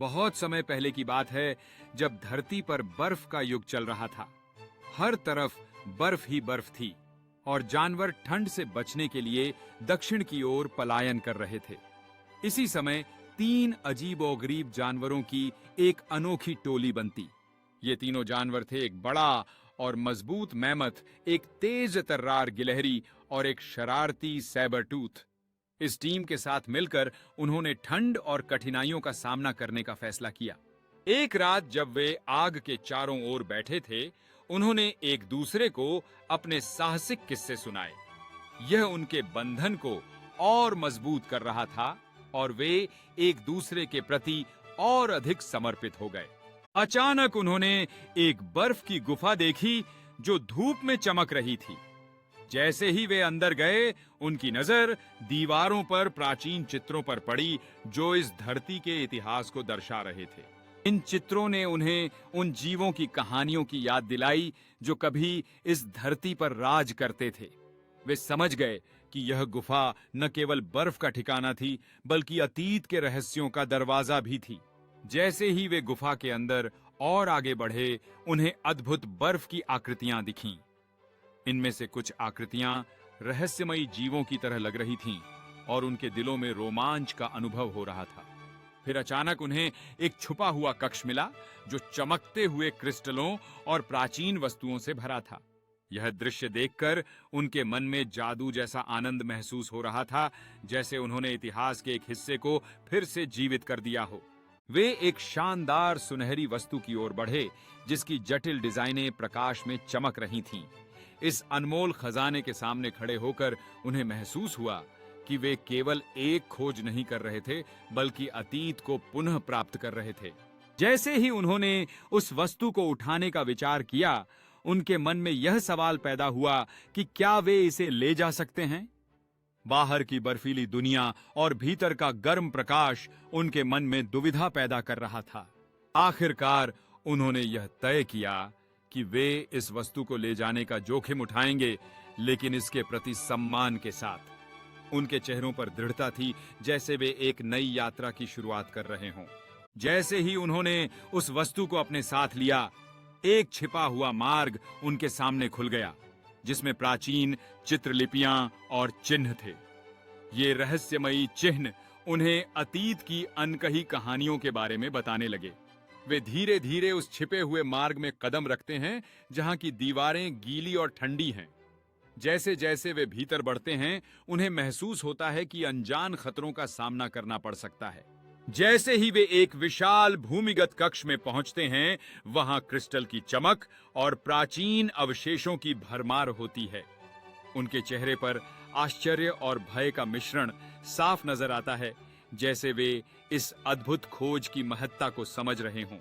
बहुत समय पहले की बात है, जब धरती पर बर्फ का युग चल रहा था। हर तरफ बर्फ ही बर्फ थी और जानवर ठंड से बचने के लिए दक्षिण की ओर पलायन कर रहे थे। इसी समय 3 अजीबोगरीब जानवरों की एक अनोखी टोली बनती। ये तीनों जानवर थे एक बड़ा और मजबूत मैमथ, एक तेज तर्रार गिलहरी और एक शरारती सैबर टूथ। इस टीम के साथ मिलकर उन्होंने ठंड और कठिनाइयों का सामना करने का फैसला किया। एक रात जब वे आग के चारों ओर बैठे थे, उन्होंने एक दूसरे को अपने साहसिक किस्से सुनाए। यह उनके बंधन को और मजबूत कर रहा था और वे एक दूसरे के प्रति और अधिक समर्पित हो गए। अचानक उन्होंने एक बर्फ की गुफा देखी जो धूप में चमक रही थी। जैसे ही वे अंदर गए, उनकी नजर दीवारों पर प्राचीन चित्रों पर पड़ी जो इस धरती के इतिहास को दर्शा रहे थे। इन चित्रों ने उन्हें उन जीवों की कहानियों की याद दिलाई जो कभी इस धरती पर राज करते थे। वे समझ गए कि यह गुफा न केवल बर्फ का ठिकाना थी, बल्कि अतीत के रहस्यों का दरवाजा भी थी। जैसे ही वे गुफा के अंदर और आगे बढ़े, उन्हें अद्भुत बर्फ की आकृतियां दिखीं। इनमें से कुछ आकृतियां रहस्यमयी जीवों की तरह लग रही थीं और उनके दिलों में रोमांच का अनुभव हो रहा था। फिर अचानक उन्हें एक छुपा हुआ कक्ष मिला जो चमकते हुए क्रिस्टलों और प्राचीन वस्तुओं से भरा था। यह दृश्य देखकर उनके मन में जादू जैसा आनंद महसूस हो रहा था, जैसे उन्होंने इतिहास के एक हिस्से को फिर से जीवित कर दिया हो। वे एक शानदार सुनहरी वस्तु की ओर बढ़े जिसकी जटिल डिजाइनें प्रकाश में चमक रही थीं। इस अनमोल खजाने के सामने खड़े होकर उन्हें महसूस हुआ कि वे केवल एक खोज नहीं कर रहे थे, बल्कि अतीत को पुनः प्राप्त कर रहे थे। जैसे ही उन्होंने उस वस्तु को उठाने का विचार किया, उनके मन में यह सवाल पैदा हुआ कि क्या वे इसे ले जा सकते हैं? बाहर की बर्फीली दुनिया और भीतर का गर्म प्रकाश उनके मन में दुविधा पैदा कर रहा था। आखिरकार उन्होंने यह तय किया कि वे इस वस्तु को ले जाने का जोखिम उठाएंगे, लेकिन इसके प्रति सम्मान के साथ। उनके चेहरों पर दृढ़ता थी, जैसे वे एक नई यात्रा की शुरुआत कर रहे हों। जैसे ही उन्होंने उस वस्तु को अपने साथ लिया, एक छिपा हुआ मार्ग उनके सामने खुल गया, जिसमें प्राचीन चित्रलिपियां और चिन्ह थे। ये रहस्यमयी चिन्ह उन्हें अतीत की अनकही कहानियों के बारे में बताने लगे। वे धीरे धीरे उस छिपे हुए मार्ग में कदम रखते हैं, जहां की दीवारें गीली और ठंडी हैं। जैसे जैसे वे भीतर बढ़ते हैं, उन्हें महसूस होता है कि अनजान खतरों का सामना करना पड़ सकता है। जैसे ही वे एक विशाल भूमिगत कक्ष में पहुंचते हैं, वहां क्रिस्टल की चमक और प्राचीन अवशेषों की भरमार होती है। उनके चेहरे पर आश्चर्य और भय का मिश्रण साफ नजर आता है, जैसे वे इस अद्भुत खोज की महत्ता को समझ रहे हों।